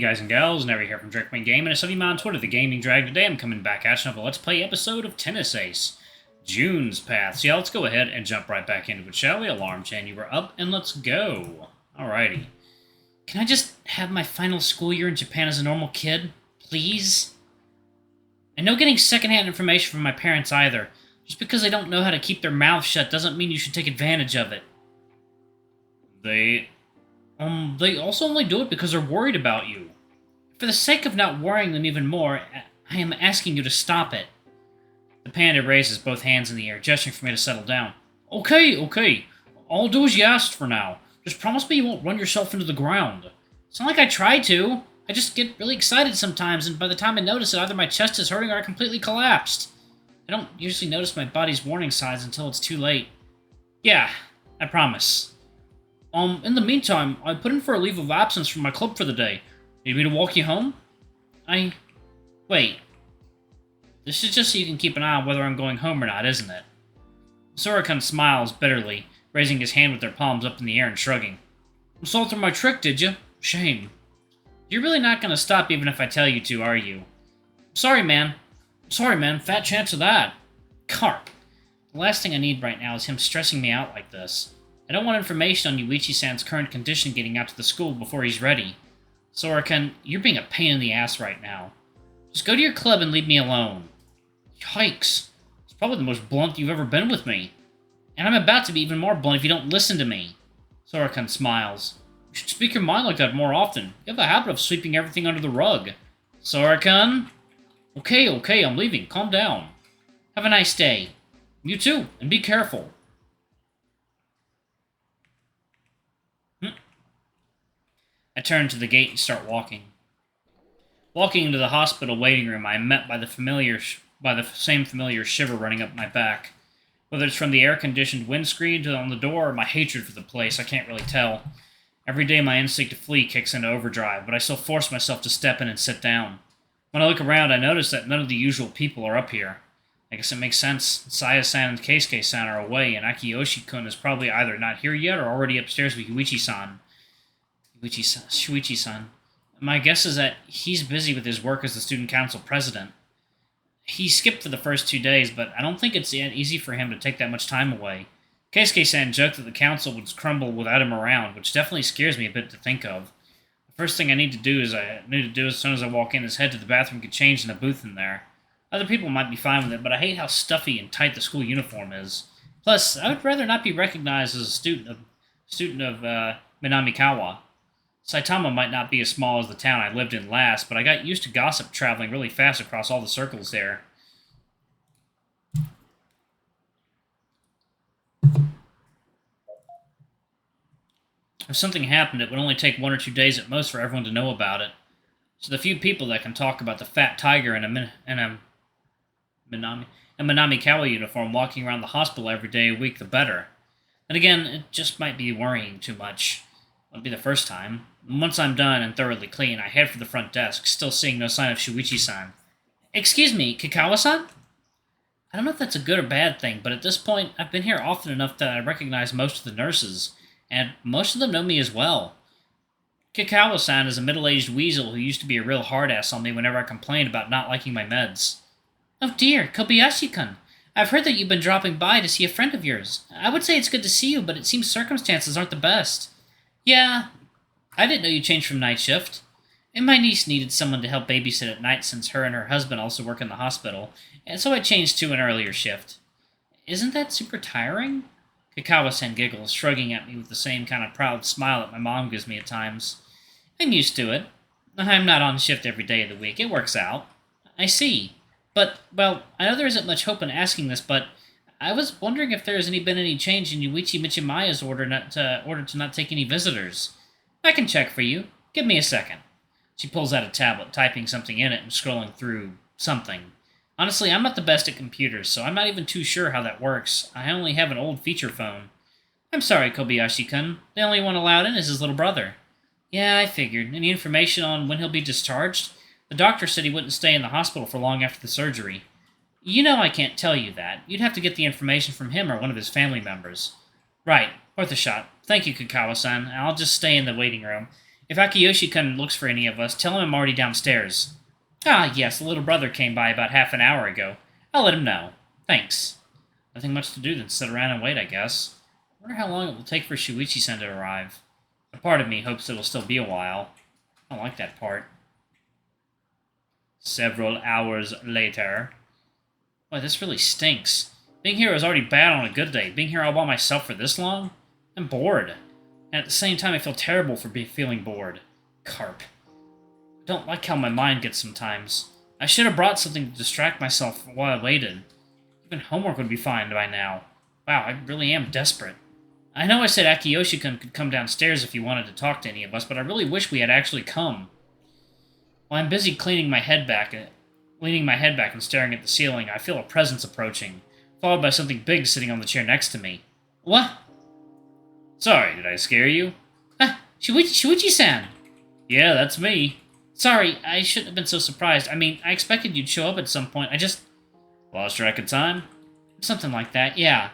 guys and gals? Never here from Drake Game, and a study on Twitter, the Gaming Drag. Today I'm coming back at you with a Let's Play episode of Tennis Ace, June's Path. So yeah, let's go ahead and jump right back into it, shall we? Alarm chain, you were up, and let's go. Alrighty. Can I just have my final school year in Japan as a normal kid? Please? And no getting secondhand information from my parents either. Just because they don't know how to keep their mouths shut doesn't mean you should take advantage of it. They also only do it because they're worried about you. For the sake of not worrying them even more, I am asking you to stop it. The panda raises both hands in the air, gesturing for me to settle down. Okay. I'll do as you asked for now. Just promise me you won't run yourself into the ground. It's not like I try to. I just get really excited sometimes, and by the time I notice it, either my chest is hurting or I completely collapsed. I don't usually notice my body's warning signs until it's too late. Yeah, I promise. In the meantime, I put in for a leave of absence from my club for the day. Need me to walk you home? Wait. This is just so you can keep an eye on whether I'm going home or not, isn't it? Sora smiles bitterly, raising his hand with their palms up in the air and shrugging. Saw through my trick, did you? Shame. You're really not gonna stop even if I tell you to, are you? Sorry, man. Fat chance of that. Carp. The last thing I need right now is him stressing me out like this. I don't want information on Yuuichi-san's current condition getting out to the school before he's ready. Sora, you're being a pain in the ass right now. Just go to your club and leave me alone. Yikes. It's probably the most blunt you've ever been with me. And I'm about to be even more blunt if you don't listen to me. Sora smiles. You should speak your mind like that more often. You have a habit of sweeping everything under the rug. Sora? Okay, I'm leaving. Calm down. Have a nice day. You too, and be careful. I turn to the gate and start walking. Walking into the hospital waiting room, I am met by the same familiar shiver running up my back. Whether it's from the air-conditioned windscreen to on the door or my hatred for the place, I can't really tell. Every day my instinct to flee kicks into overdrive, but I still force myself to step in and sit down. When I look around, I notice that none of the usual people are up here. I guess it makes sense. Saya-san and Keisuke-san are away, and Akiyoshi-kun is probably either not here yet or already upstairs with Yuuichi-san. Shoichi-san. My guess is that he's busy with his work as the student council president. He skipped for the first 2 days, but I don't think it's easy for him to take that much time away. Keisuke-san joked that the council would crumble without him around, which definitely scares me a bit to think of. The first thing I need to do as soon as I walk in is head to the bathroom, get changed in a booth in there. Other people might be fine with it, but I hate how stuffy and tight the school uniform is. Plus, I would rather not be recognized as a student of Minamikawa. Saitama might not be as small as the town I lived in last, but I got used to gossip traveling really fast across all the circles there. If something happened, it would only take 1 or 2 days at most for everyone to know about it. So the few people that can talk about the fat tiger in a Minamikawa uniform walking around the hospital every day a week, the better. And again, it just might be worrying too much. Won't be the first time. Once I'm done and thoroughly clean, I head for the front desk, still seeing no sign of Shoichi-san. Excuse me, Kikawa-san? I don't know if that's a good or bad thing, but at this point, I've been here often enough that I recognize most of the nurses, and most of them know me as well. Kikawa-san is a middle-aged weasel who used to be a real hard-ass on me whenever I complained about not liking my meds. Oh dear, Kobayashi-kun. I've heard that you've been dropping by to see a friend of yours. I would say it's good to see you, but it seems circumstances aren't the best. Yeah, I didn't know you changed from night shift. And my niece needed someone to help babysit at night since her and her husband also work in the hospital, and so I changed to an earlier shift. Isn't that super tiring? Kikawa-san giggles, shrugging at me with the same kind of proud smile that my mom gives me at times. I'm used to it. I'm not on shift every day of the week. It works out. I see. But, well, I know there isn't much hope in asking this, but I was wondering if there has been any change in Yuuichi Michimaya's order to not take any visitors. I can check for you. Give me a second. She pulls out a tablet, typing something in it and scrolling through something. Honestly, I'm not the best at computers, so I'm not even too sure how that works. I only have an old feature phone. I'm sorry, Kobayashi-kun. The only one allowed in is his little brother. Yeah, I figured. Any information on when he'll be discharged? The doctor said he wouldn't stay in the hospital for long after the surgery. You know I can't tell you that. You'd have to get the information from him or one of his family members. Right. Worth a shot. Thank you, Kakawa-san. I'll just stay in the waiting room. If Akiyoshi-kun looks for any of us, tell him I'm already downstairs. Ah, yes, the little brother came by about half an hour ago. I'll let him know. Thanks. Nothing much to do than sit around and wait, I guess. I wonder how long it will take for Shuichi-san to arrive. A part of me hopes it'll still be a while. I don't like that part. Several hours later. Boy, this really stinks. Being here was already bad on a good day. Being here all by myself for this long? I'm bored. And at the same time, I feel terrible for feeling bored. Carp. I don't like how my mind gets sometimes. I should have brought something to distract myself while I waited. Even homework would be fine by now. Wow, I really am desperate. I know I said Akiyoshi-kun could come downstairs if he wanted to talk to any of us, but I really wish we had actually come. While I'm busy leaning my head back and staring at the ceiling, I feel a presence approaching, followed by something big sitting on the chair next to me. What? Sorry, did I scare you? Ah, Shuichi-san! Yeah, that's me. Sorry, I shouldn't have been so surprised. I mean, I expected you'd show up at some point. I just... Lost track of time? Something like that, yeah.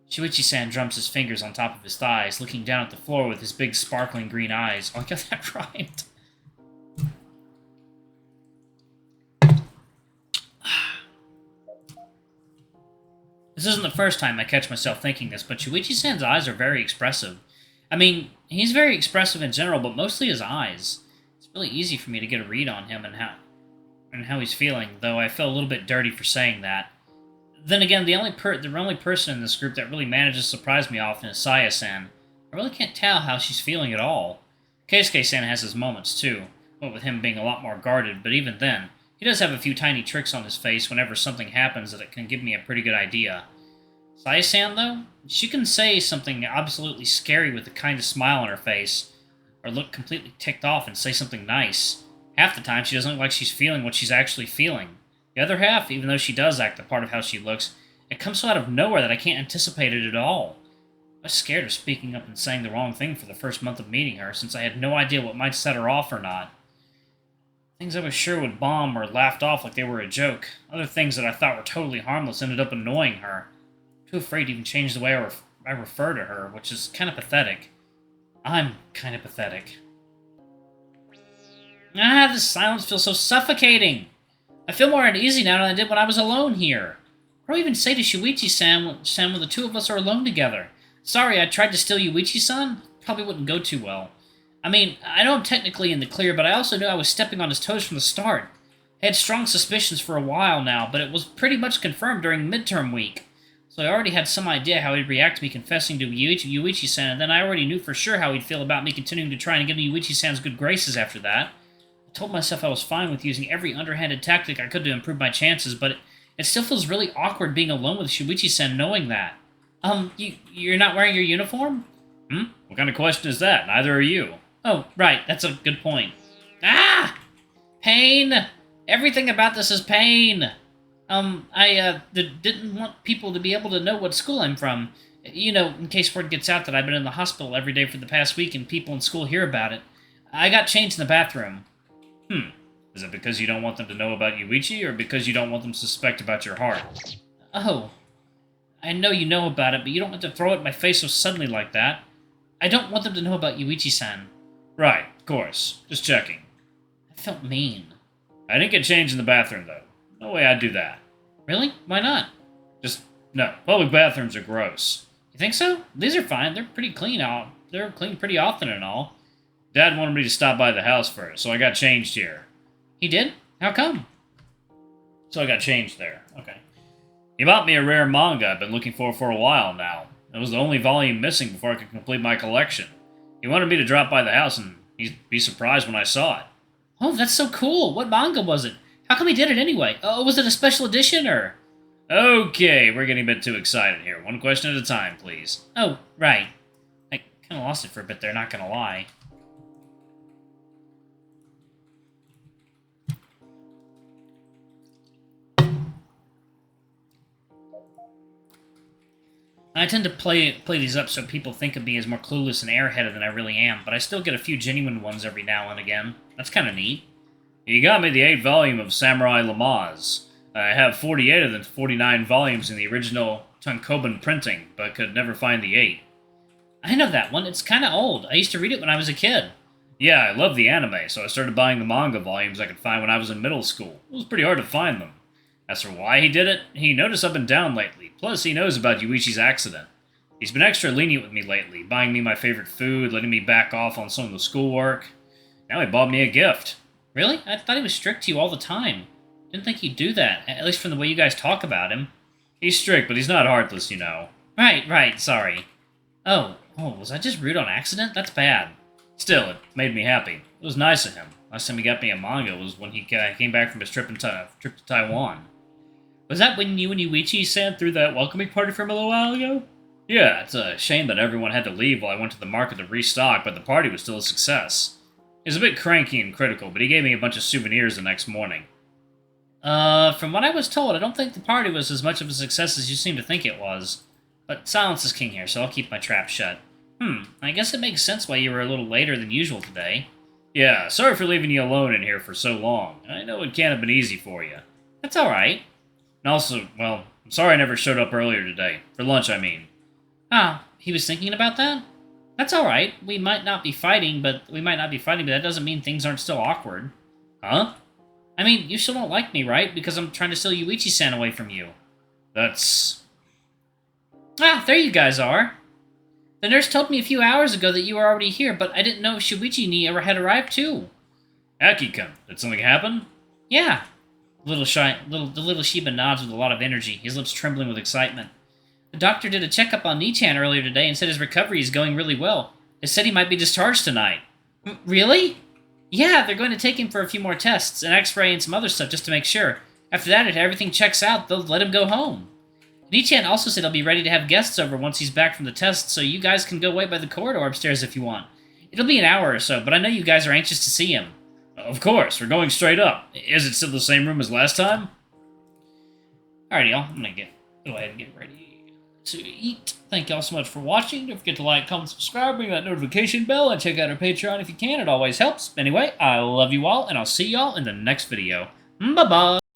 Shuichi-san drums his fingers on top of his thighs, looking down at the floor with his big sparkling green eyes. Oh, I got that right. This isn't the first time I catch myself thinking this, but Shuichi-san's eyes are very expressive. I mean, he's very expressive in general, but mostly his eyes. It's really easy for me to get a read on him and how he's feeling, though I feel a little bit dirty for saying that. Then again, the only person in this group that really manages to surprise me often is Saya-san. I really can't tell how she's feeling at all. Keisuke-san has his moments too, what with him being a lot more guarded, but even then, he does have a few tiny tricks on his face whenever something happens that it can give me a pretty good idea. Saya-san, though, she can say something absolutely scary with a kind of smile on her face, or look completely ticked off and say something nice. Half the time, she doesn't look like she's feeling what she's actually feeling. The other half, even though she does act the part of how she looks, it comes so out of nowhere that I can't anticipate it at all. I was scared of speaking up and saying the wrong thing for the first month of meeting her, since I had no idea what might set her off or not. Things I was sure would bomb or laughed off like they were a joke. Other things that I thought were totally harmless ended up annoying her. I'm too afraid to even change the way I refer to her, which is kind of pathetic. I'm kind of pathetic. Ah, this silence feels so suffocating! I feel more uneasy now than I did when I was alone here. What do I even say to Shuichi-san when the two of us are alone together? Sorry, I tried to steal Yuuichi-san? Probably wouldn't go too well. I mean, I know I'm technically in the clear, but I also knew I was stepping on his toes from the start. I had strong suspicions for a while now, but it was pretty much confirmed during midterm week. So I already had some idea how he'd react to me confessing to Yuuichi-san, and then I already knew for sure how he'd feel about me continuing to try and get into Yuuichi-san's good graces after that. I told myself I was fine with using every underhanded tactic I could to improve my chances, but it still feels really awkward being alone with Shuichi-san knowing that. You're not wearing your uniform? What kind of question is that? Neither are you. Oh, right, that's a good point. Ah! Pain! Everything about this is pain! I didn't want people to be able to know what school I'm from. You know, in case word gets out that I've been in the hospital every day for the past week and people in school hear about it. I got changed in the bathroom. Is it because you don't want them to know about Yuuichi, or because you don't want them to suspect about your heart? Oh. I know you know about it, but you don't want to throw it in my face so suddenly like that. I don't want them to know about Yuuichi-san. Right, of course. Just checking. I felt mean. I didn't get changed in the bathroom, though. No way I'd do that. Really? Why not? Just, no. Public bathrooms are gross. You think so? These are fine. They're pretty clean out. They're cleaned pretty often and all. Dad wanted me to stop by the house first, so I got changed here. He did? How come? So I got changed there. Okay. He bought me a rare manga I've been looking for a while now. It was the only volume missing before I could complete my collection. He wanted me to drop by the house and he'd be surprised when I saw it. Oh, that's so cool. What manga was it? How come he did it anyway? Oh, was it a special edition, or...? Okay, we're getting a bit too excited here. One question at a time, please. Oh, right. I kind of lost it for a bit there, not gonna lie. I tend to play these up so people think of me as more clueless and airheaded than I really am, but I still get a few genuine ones every now and again. That's kind of neat. You got me the 8th volume of Samurai Lamaz. I have 48 of the 49 volumes in the original Tankobon printing, but could never find the 8. I know that one. It's kind of old. I used to read it when I was a kid. Yeah, I love the anime, so I started buying the manga volumes I could find when I was in middle school. It was pretty hard to find them. As for why he did it, he noticed I've been down lately, plus he knows about Yuichi's accident. He's been extra lenient with me lately, buying me my favorite food, letting me back off on some of the schoolwork. Now he bought me a gift. Really? I thought he was strict to you all the time. Didn't think he'd do that, at least from the way you guys talk about him. He's strict, but he's not heartless, you know. Right, sorry. Oh, was I just rude on accident? That's bad. Still, it made me happy. It was nice of him. Last time he got me a manga was when he came back from his trip to Taiwan. Was that when you and Yuuichi threw that welcoming party for him a little while ago? Yeah, it's a shame that everyone had to leave while I went to the market to restock, but the party was still a success. He was a bit cranky and critical, but he gave me a bunch of souvenirs the next morning. From what I was told, I don't think the party was as much of a success as you seem to think it was. But silence is king here, so I'll keep my trap shut. I guess it makes sense why you were a little later than usual today. Yeah, sorry for leaving you alone in here for so long. I know it can't have been easy for you. That's alright. And also, well, I'm sorry I never showed up earlier today. For lunch, I mean. Ah, he was thinking about that? That's alright. We might not be fighting, but that doesn't mean things aren't still awkward. Huh? I mean, you still don't like me, right? Because I'm trying to steal Yuichi-san away from you. That's... Ah, there you guys are. The nurse told me a few hours ago that you were already here, but I didn't know Shoichi had arrived too. Aki-kun, did something happen? Yeah. The little Shiba nods with a lot of energy, his lips trembling with excitement. The doctor did a checkup on Nichan earlier today and said his recovery is going really well. They said he might be discharged tonight. Really? Yeah, they're going to take him for a few more tests, an x-ray and some other stuff just to make sure. After that, if everything checks out, they'll let him go home. Nichan also said he'll be ready to have guests over once he's back from the test, so you guys can go wait by the corridor upstairs if you want. It'll be an hour or so, but I know you guys are anxious to see him. Of course, we're going straight up. Is it still the same room as last time? Alrighty, y'all. I'm gonna go ahead and get ready to eat. Thank y'all so much for watching. Don't forget to like, comment, subscribe, ring that notification bell, and check out our Patreon if you can. It always helps. Anyway, I love you all, and I'll see y'all in the next video. Bye-bye!